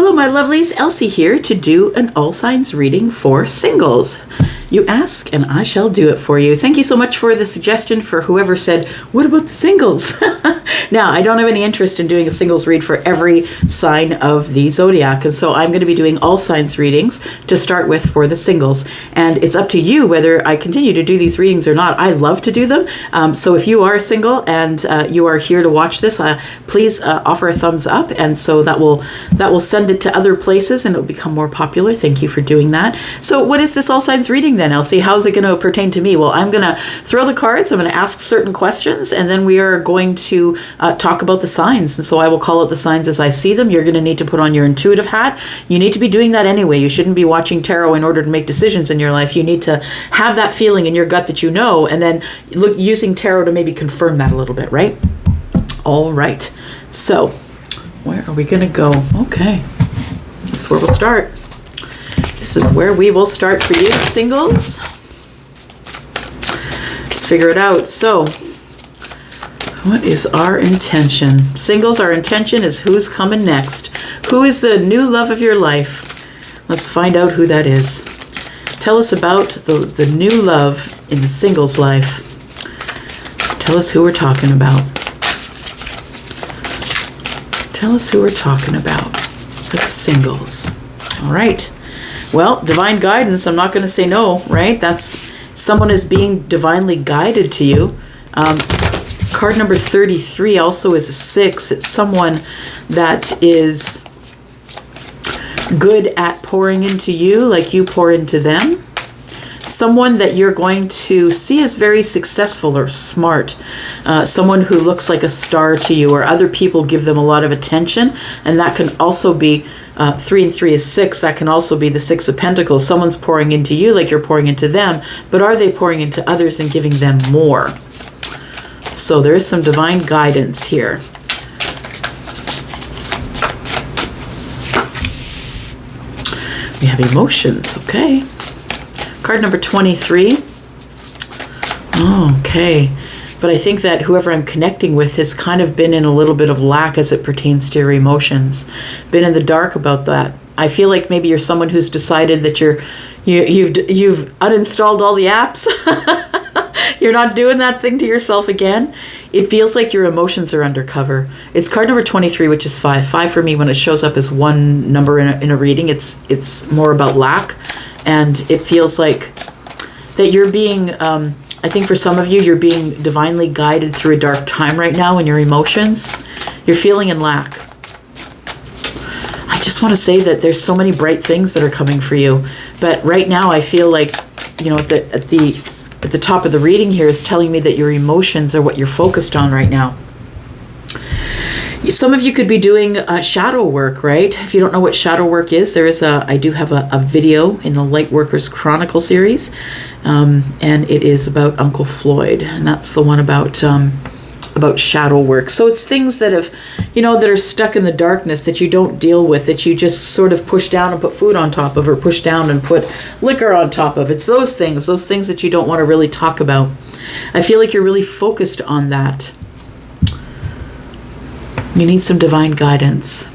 Hello, my lovelies. Elsie here to do an all signs reading for singles. You ask, and I shall do it for you. Thank you so much for the suggestion for whoever said, what about the singles? Now, I don't have any interest in doing a singles read for every sign of the zodiac, and so I'm going to be doing all signs readings to start with for the singles. And it's up to you whether I continue to do these readings or not. I love to do them. So if you are single and you are here to watch this, please offer a thumbs up, and so that will send it to other places and it will become more popular. Thank you for doing that. So what is this all signs reading then, Elsie? How's it going to pertain to me? Well, I'm going to throw the cards. I'm going to ask certain questions, and then we are going to talk about the signs. And so I will call out the signs as I see them. You're going to need to put on your intuitive hat. You need to be doing that anyway. You shouldn't be watching tarot in order to make decisions in your life. You need to have that feeling in your gut that you know, and then using tarot to maybe confirm that a little bit, right? All right. So where are we going to go? Okay. That's where we'll start. This is where we will start for you, singles. Let's figure it out. So, what is our intention? Singles, our intention is who's coming next. Who is the new love of your life? Let's find out who that is. Tell us about the new love in the singles' life. Tell us who we're talking about. Tell us who we're talking about for the singles. All right. Well, divine guidance, I'm not going to say no, right? That's someone is being divinely guided to you. Card number 33 also is a 6. It's someone that is good at pouring into you like you pour into them. Someone that you're going to see as very successful or smart. Someone who looks like a star to you, or other people give them a lot of attention. And that can also be 3 and 3 is 6. That can also be the 6 of Pentacles. Someone's pouring into you like you're pouring into them, but are they pouring into others and giving them more? So there is some divine guidance here. We have emotions, okay. Card number 23. Okay. But I think that whoever I'm connecting with has kind of been in a little bit of lack as it pertains to your emotions. Been in the dark about that. I feel like maybe you're someone who's decided that you've uninstalled all the apps. You're not doing that thing to yourself again. It feels like your emotions are undercover. It's card number 23, which is 5. 5 for me, when it shows up as one number in a reading, it's more about lack. And it feels like that you're being, I think for some of you, you're being divinely guided through a dark time right now in your emotions. You're feeling in lack. I just want to say that there's so many bright things that are coming for you. But right now I feel like, you know, at the top of the reading here is telling me that your emotions are what you're focused on right now. Some of you could be doing shadow work, right? If you don't know what shadow work is, I do have a video in the Lightworkers Chronicle series, and it is about Uncle Floyd, and that's the one about shadow work. So it's things that that are stuck in the darkness that you don't deal with, that you just sort of push down and put food on top of, or push down and put liquor on top of. It's those things that you don't want to really talk about. I feel like you're really focused on that. You need some divine guidance.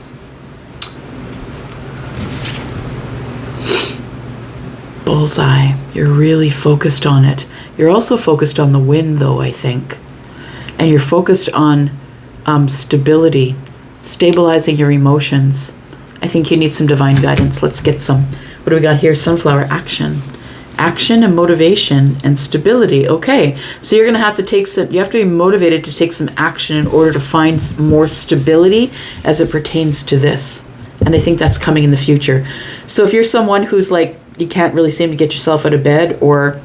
Bullseye. You're really focused on it. You're also focused on the wind, though, I think. And you're focused on stability, stabilizing your emotions. I think you need some divine guidance. Let's get some. What do we got here? Sunflower. Action. Action and motivation and stability. Okay, so you're going to have to you have to be motivated to take some action in order to find more stability as it pertains to this. And I think that's coming in the future. So if you're someone who's like, you can't really seem to get yourself out of bed, or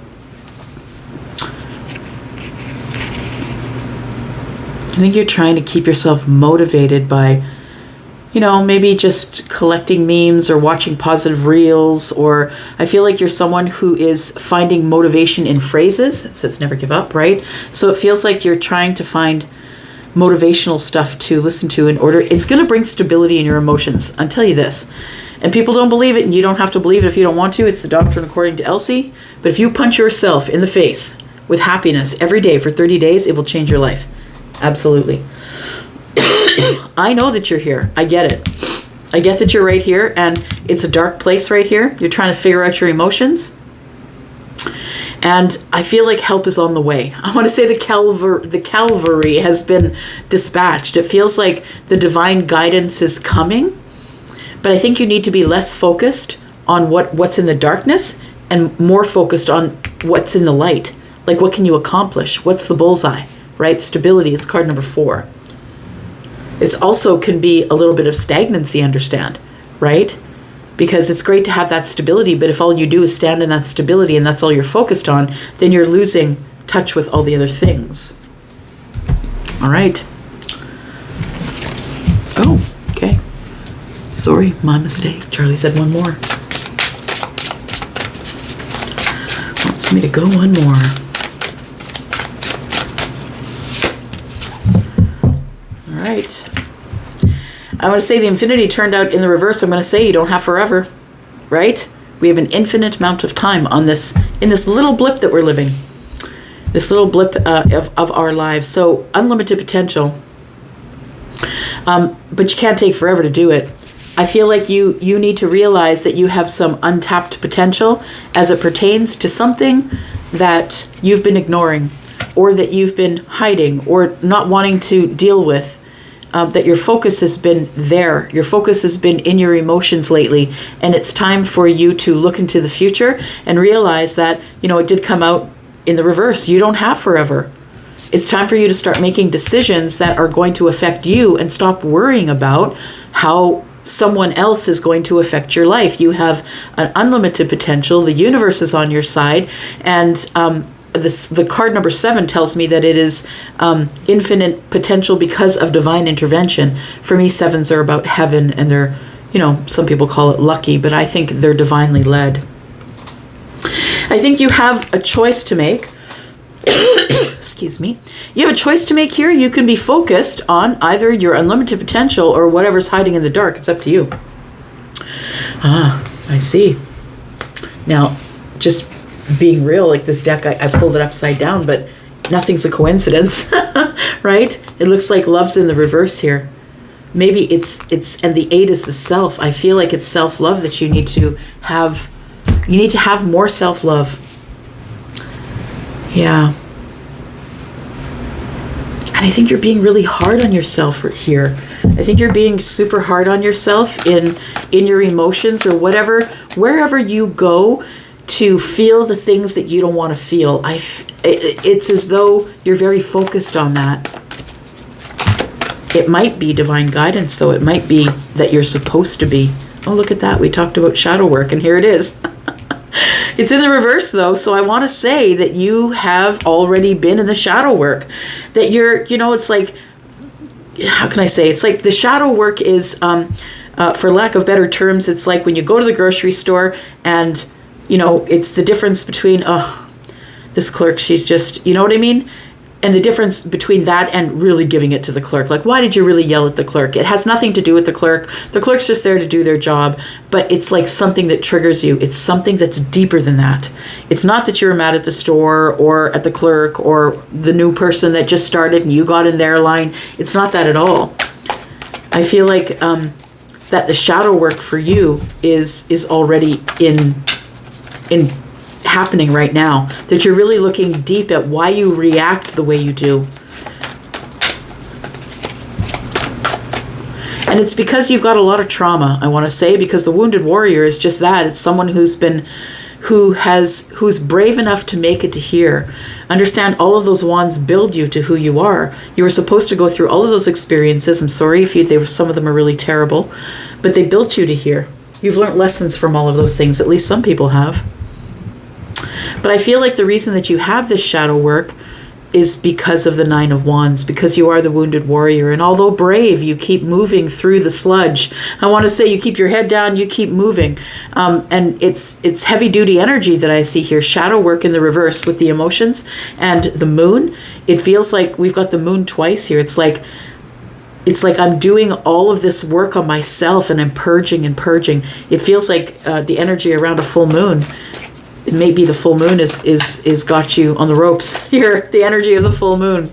I think you're trying to keep yourself motivated by, maybe just collecting memes or watching positive reels, or I feel like you're someone who is finding motivation in phrases. It says never give up, right? So it feels like you're trying to find motivational stuff to listen to in order. It's going to bring stability in your emotions. I'll tell you this. And people don't believe it, and you don't have to believe it if you don't want to. It's the doctrine according to Elsie. But if you punch yourself in the face with happiness every day for 30 days, it will change your life. Absolutely. I know that you're here. I get it. I get that you're right here and it's a dark place right here. You're trying to figure out your emotions. And I feel like help is on the way. I want to say the Calvary has been dispatched. It feels like the divine guidance is coming. But I think you need to be less focused on what's in the darkness and more focused on what's in the light. Like, what can you accomplish? What's the bullseye, right? Stability, it's card number 4. It's also can be a little bit of stagnancy, understand, right? Because it's great to have that stability, but if all you do is stand in that stability and that's all you're focused on, then you're losing touch with all the other things. All right. Oh, okay. Sorry, my mistake. Charlie said one more. Wants me to go one more. All right. I want to say the infinity turned out in the reverse. I'm going to say you don't have forever, right? We have an infinite amount of time on this, in this little blip that we're living, this little blip of our lives. So unlimited potential, but you can't take forever to do it. I feel like you need to realize that you have some untapped potential as it pertains to something that you've been ignoring or that you've been hiding or not wanting to deal with. That your focus has been there. Your focus has been in your emotions lately. And it's time for you to look into the future and realize that, it did come out in the reverse. You don't have forever. It's time for you to start making decisions that are going to affect you and stop worrying about how someone else is going to affect your life. You have an unlimited potential. The universe is on your side. And the card number 7 tells me that it is infinite potential because of divine intervention. For me, 7s are about heaven, and they're, some people call it lucky, but I think they're divinely led. I think you have a choice to make. Excuse me. You have a choice to make here. You can be focused on either your unlimited potential or whatever's hiding in the dark. It's up to you. Ah, I see. Now, just being real, like this deck, I pulled it upside down, but nothing's a coincidence, right? It looks like love's in the reverse here. Maybe it's, and the 8 is the self. I feel like it's self-love that you need to have. You need to have more self-love. Yeah. And I think you're being really hard on yourself here. I think you're being super hard on yourself in your emotions or whatever, wherever you go to feel the things that you don't want to feel. It's as though you're very focused on that. It might be divine guidance, though. It might be that you're supposed to be. Oh, look at that. We talked about shadow work, and here it is. It's in the reverse, though, so I want to say that you have already been in the shadow work. That you're, it's like, how can I say? It's like the shadow work is, for lack of better terms, it's like when you go to the grocery store and it's the difference between, this clerk, she's just, you know what I mean? And the difference between that and really giving it to the clerk. Like, why did you really yell at the clerk? It has nothing to do with the clerk. The clerk's just there to do their job, but it's like something that triggers you. It's something that's deeper than that. It's not that you're mad at the store or at the clerk or the new person that just started and you got in their line. It's not that at all. I feel like that the shadow work for you is already in happening right now, that you're really looking deep at why you react the way you do. And it's because you've got a lot of trauma, I want to say, because the wounded warrior is just that. It's someone who's brave enough to make it to here. Understand, all of those wands build you to who you are. You were supposed to go through all of those experiences. I'm sorry if some of them are really terrible, but they built you to here. You've learned lessons from all of those things. At least some people have. But I feel like the reason that you have this shadow work is because of the 9 of Wands, because you are the wounded warrior. And although brave, you keep moving through the sludge. I want to say you keep your head down, you keep moving. And it's heavy duty energy that I see here. Shadow work in the reverse with the emotions and the moon. It feels like we've got the moon twice here. It's like I'm doing all of this work on myself and I'm purging and purging. It feels like the energy around a full moon. Maybe the full moon is got you on the ropes here, the energy of the full moon.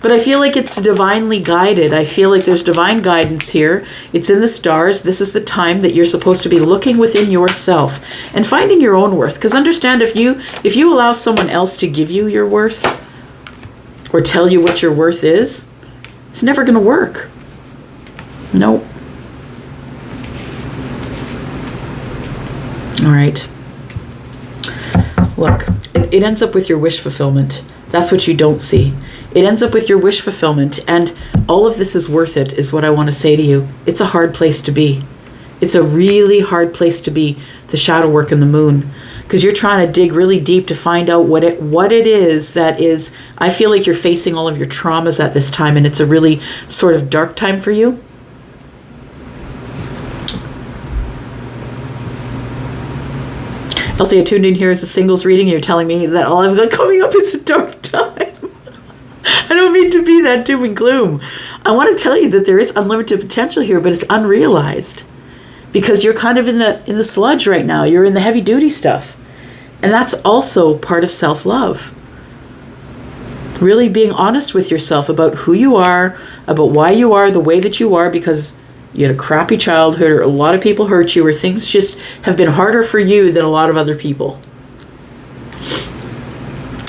But I feel like it's divinely guided. I feel like there's divine guidance here. It's in the stars. This is the time that you're supposed to be looking within yourself and finding your own worth. Because understand, if you allow someone else to give you your worth or tell you what your worth is, it's never going to work. Nope. All right. Look, it ends up with your wish fulfillment. That's what you don't see. It ends up with your wish fulfillment, and all of this is worth it, is what I want to say to you. It's a hard place to be. It's a really hard place to be, the shadow work in the moon, because you're trying to dig really deep to find out what it is that is. I feel like you're facing all of your traumas at this time, and it's a really sort of dark time for you. Elsie, I tuned in here as a singles reading, and you're telling me that all I've got coming up is a dark time. I don't mean to be that doom and gloom. I want to tell you that there is unlimited potential here, but it's unrealized because you're kind of in the sludge right now. You're in the heavy duty stuff. And that's also part of self-love. Really being honest with yourself about who you are, about why you are the way that you are, because you had a crappy childhood, or a lot of people hurt you, or things just have been harder for you than a lot of other people.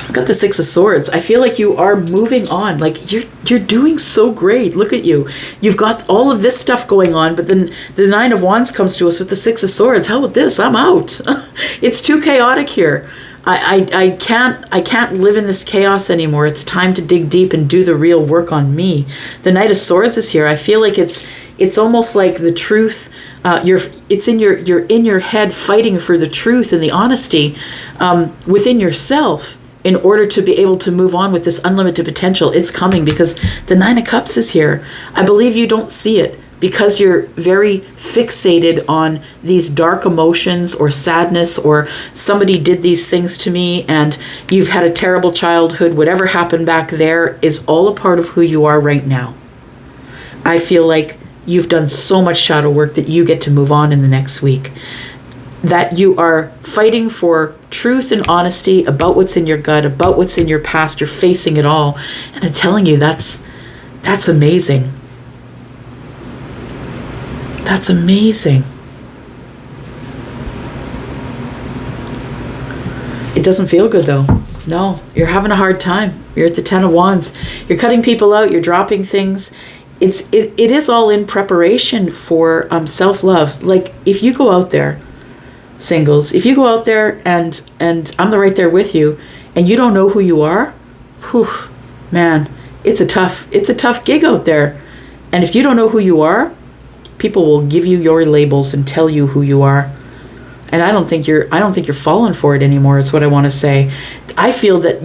I've got the Six of Swords. I feel like you are moving on. Like you're doing so great. Look at you. You've got all of this stuff going on, but then the Nine of Wands comes to us with the Six of Swords. How about this? I'm out. It's too chaotic here. I can't live in this chaos anymore. It's time to dig deep and do the real work on me. The Knight of Swords is here. I feel like it's almost like the truth. You're in your head fighting for the truth and the honesty within yourself in order to be able to move on with this unlimited potential. It's coming because the Nine of Cups is here. I believe you don't see it because you're very fixated on these dark emotions or sadness, or somebody did these things to me and you've had a terrible childhood. Whatever happened back there is all a part of who you are right now. I feel like you've done so much shadow work that you get to move on in the next week. That you are fighting for truth and honesty about what's in your gut, about what's in your past. You're facing it all. And I'm telling you, that's amazing. That's amazing. It doesn't feel good though. No, you're having a hard time. You're at the Ten of Wands. You're cutting people out. You're dropping things. It is all in preparation for self-love. Like if you go out there, singles, if you go out there and I'm right there with you, and you don't know who you are, whew, man, it's a tough gig out there. And if you don't know who you are, people will give you your labels and tell you who you are. And I don't think you're falling for it anymore, is what I want to say. I feel that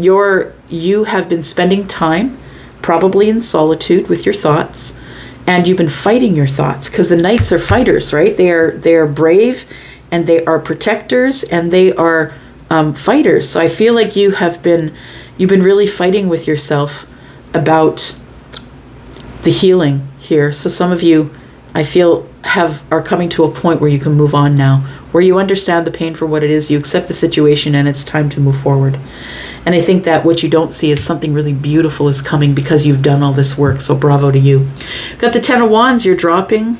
you have been spending time probably in solitude with your thoughts, and you've been fighting your thoughts, because the knights are fighters, right? They are brave, and they are protectors, and they are fighters. So I feel like you've been really fighting with yourself about the healing here. So some of you, I feel, are coming to a point where you can move on now, where you understand the pain for what it is, you accept the situation, and it's time to move forward. And I think that what you don't see is something really beautiful is coming because you've done all this work. So bravo to you. Got the Ten of Wands. You're dropping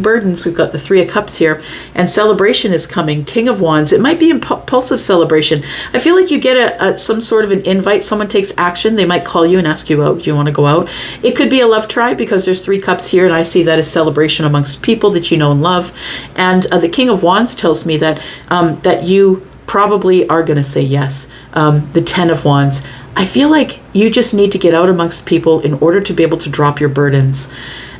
burdens. We've got the Three of Cups here, and celebration is coming. King of Wands. It might be impulsive celebration. I feel like you get some sort of an invite. Someone takes action. They might call you and ask you out. Do you want to go out? It could be a love tribe because there's Three Cups here, and I see that as celebration amongst people that you know and love. And the King of Wands tells me that that you probably are going to say yes. The Ten of Wands. I feel like you just need to get out amongst people in order to be able to drop your burdens.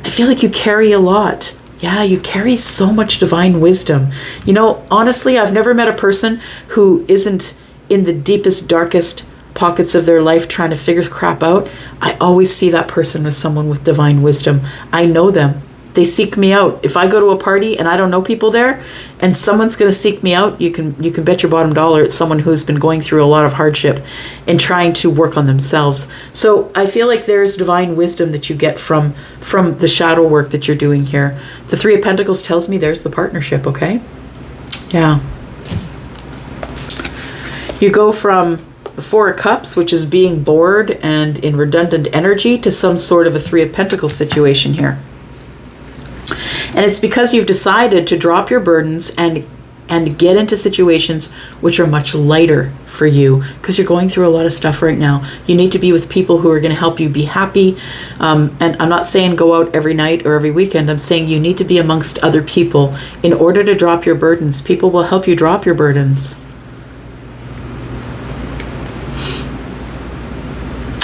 I feel like you carry a lot. Yeah, you carry so much divine wisdom. You know, honestly, I've never met a person who isn't in the deepest, darkest pockets of their life trying to figure crap out. I always see that person as someone with divine wisdom. I know them. They seek me out. If I go to a party and I don't know people there, and someone's going to seek me out, you can bet your bottom dollar it's someone who's been going through a lot of hardship and trying to work on themselves. So I feel like there's divine wisdom that you get from the shadow work that you're doing here. The Three of Pentacles tells me there's the partnership, okay? Yeah. You go from the Four of Cups, which is being bored and in redundant energy, to some sort of a Three of Pentacles situation here. And it's because you've decided to drop your burdens and get into situations which are much lighter for you, because you're going through a lot of stuff right now. You need to be with people who are going to help you be happy. And I'm not saying go out every night or every weekend. I'm saying you need to be amongst other people in order to drop your burdens. People will help you drop your burdens.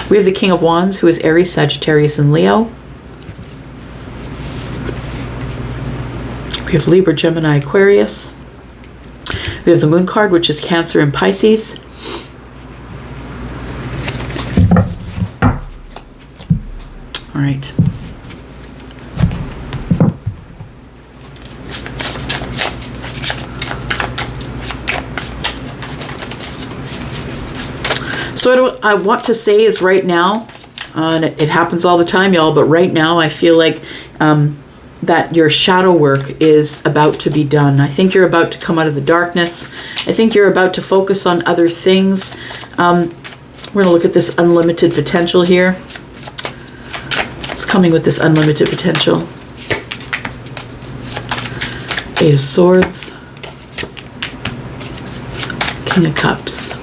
We have the King of Wands, who is Aries, Sagittarius, and Leo. We have Libra, Gemini, Aquarius. We have the Moon card, which is Cancer and Pisces. All right. So what I want to say is right now, and it happens all the time, y'all, but right now I feel like that your shadow work is about to be done. I think you're about to come out of the darkness. I think you're about to focus on other things. We're going to look at this unlimited potential here. It's coming with this unlimited potential. Eight of Swords. King of Cups.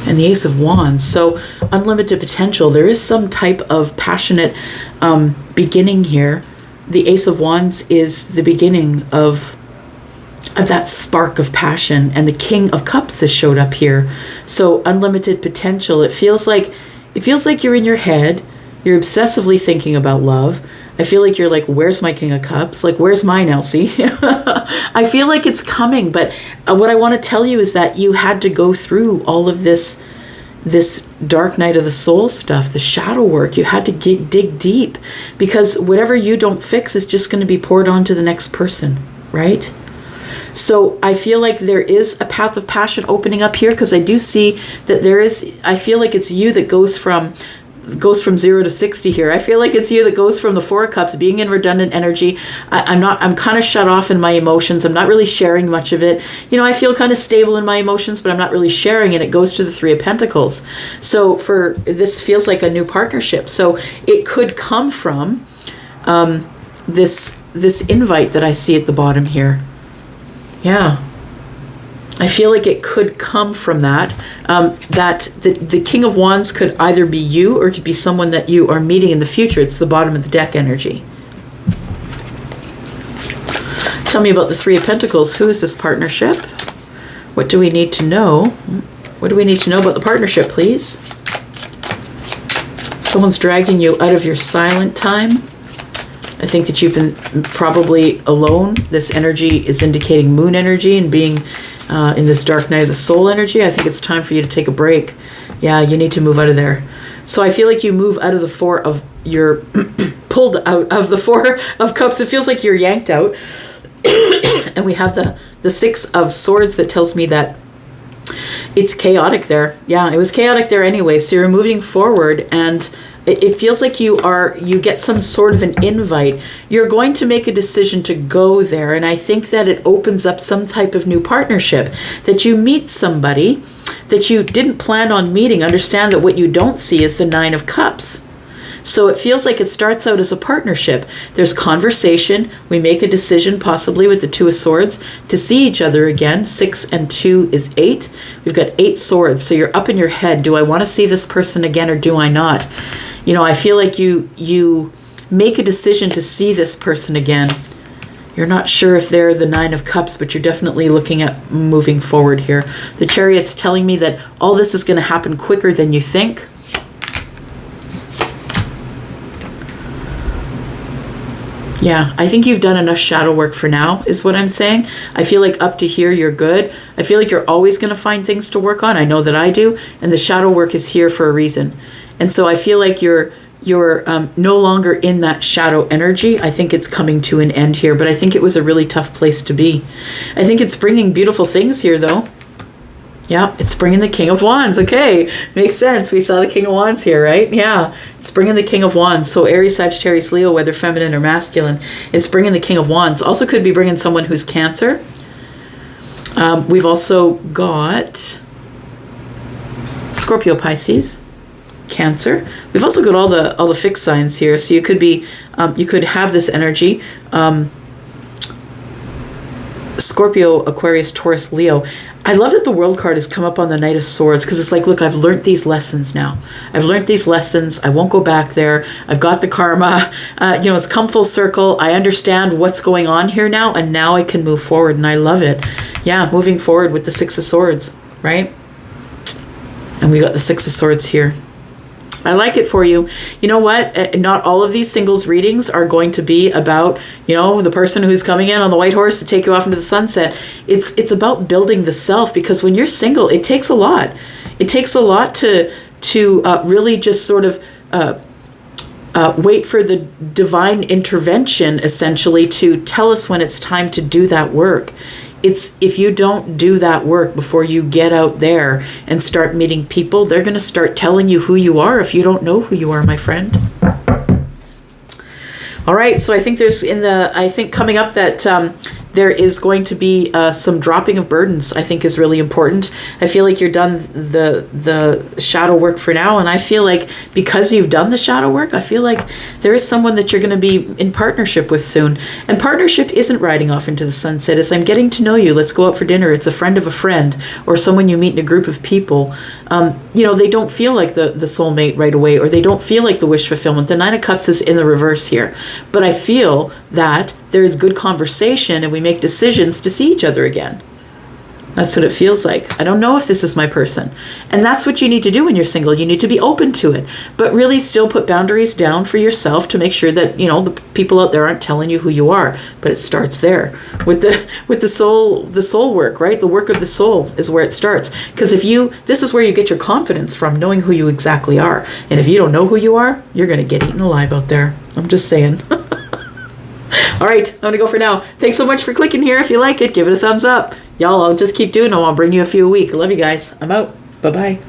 And the Ace of Wands. So unlimited potential. There is some type of passionate beginning here. The Ace of Wands is the beginning of that spark of passion, and the King of Cups has showed up here. So unlimited potential. It feels like you're in your head. You're obsessively thinking about love. I feel like you're like, where's my King of Cups? Like, where's mine, Elsie? I feel like it's coming, but what I want to tell you is that you had to go through all of this dark night of the soul stuff, the shadow work. You had to dig deep, because whatever you don't fix is just going to be poured on to the next person, right? So I feel like there is a path of passion opening up here, because I do see that I feel like it's you that goes from 0 to 60 here. I feel like it's you that goes from the Four of Cups, being in redundant energy. I'm kind of shut off in my emotions. I'm not really sharing much of it. You know, I feel kind of stable in my emotions, but I'm not really sharing, and it goes to the Three of Pentacles. So this feels like a new partnership. So it could come from this invite that I see at the bottom here. Yeah. I feel like it could come from that. That the King of Wands could either be you, or it could be someone that you are meeting in the future. It's the bottom of the deck energy. Tell me about the Three of Pentacles. Who is this partnership? What do we need to know? What do we need to know about the partnership, please? Someone's dragging you out of your silent time. I think that you've been probably alone. This energy is indicating moon energy and being in this dark night of the soul energy. I think it's time for you to take a break. Yeah, you need to move out of there. So I feel like you move out of the you're pulled out of the Four of Cups. It feels like you're yanked out. And we have the Six of Swords that tells me that it's chaotic there. Yeah, it was chaotic there anyway. So you're moving forward, and it feels like you get some sort of an invite. You're going to make a decision to go there, and I think that it opens up some type of new partnership, that you meet somebody that you didn't plan on meeting. Understand that what you don't see is the Nine of Cups. So it feels like it starts out as a partnership. There's conversation. We make a decision, possibly with the Two of Swords, to see each other again. 6 and 2 is 8. We've got 8 swords. So you're up in your head. Do I want to see this person again, or do I not? You know, I feel like you make a decision to see this person again. You're not sure if they're the Nine of Cups, but you're definitely looking at moving forward here. The Chariot's telling me that all this is going to happen quicker than you think. Yeah, I think you've done enough shadow work for now, is what I'm saying. I feel like up to here, you're good. I feel like you're always going to find things to work on. I know that I do. And the shadow work is here for a reason. And so I feel like you're no longer in that shadow energy. I think it's coming to an end here, but I think it was a really tough place to be. I think it's bringing beautiful things here, though. Yeah, it's bringing the King of Wands. Okay, makes sense. We saw the King of Wands here, right? Yeah, it's bringing the King of Wands. So Aries, Sagittarius, Leo, whether feminine or masculine, it's bringing the King of Wands. Also could be bringing someone who's Cancer. We've also got Scorpio, Pisces, Cancer. We've also got all the fixed signs here. So you could be, you could have this energy. Scorpio, Aquarius, Taurus, Leo. I love that the World card has come up on the Knight of Swords, because it's like, look, I've learned these lessons now. I've learned these lessons. I won't go back there. I've got the karma. It's come full circle. I understand what's going on here now, and now I can move forward, and I love it. Yeah, moving forward with the Six of Swords, right? And we got the Six of Swords here. I like it for you. You know what? Not all of these singles readings are going to be about, the person who's coming in on the white horse to take you off into the sunset. It's about building the self, because when you're single, it takes a lot. It takes a lot to really just sort of wait for the divine intervention, essentially, to tell us when it's time to do that work. It's if you don't do that work before you get out there and start meeting people, they're going to start telling you who you are if you don't know who you are, my friend. All right, so I think coming up that there is going to be some dropping of burdens, I think is really important. I feel like you're done the shadow work for now, and I feel like because you've done the shadow work, I feel like there is someone that you're going to be in partnership with soon. And partnership isn't riding off into the sunset. It's I'm getting to know you. Let's go out for dinner. It's a friend of a friend, or someone you meet in a group of people. They don't feel like the soulmate right away, or they don't feel like the wish fulfillment. The Nine of Cups is in the reverse here. But I feel that there is good conversation and we make decisions to see each other again. That's what it feels like. I don't know if this is my person. And that's what you need to do when you're single. You need to be open to it, but really still put boundaries down for yourself to make sure that, the people out there aren't telling you who you are. But it starts there with the soul work, right? The work of the soul is where it starts. Because this is where you get your confidence from, knowing who you exactly are. And if you don't know who you are, you're going to get eaten alive out there. I'm just saying. All right, I'm going to go for now. Thanks so much for clicking here. If you like it, give it a thumbs up. Y'all, I'll just keep doing them. I'll bring you a few a week. I love you guys. I'm out. Bye-bye.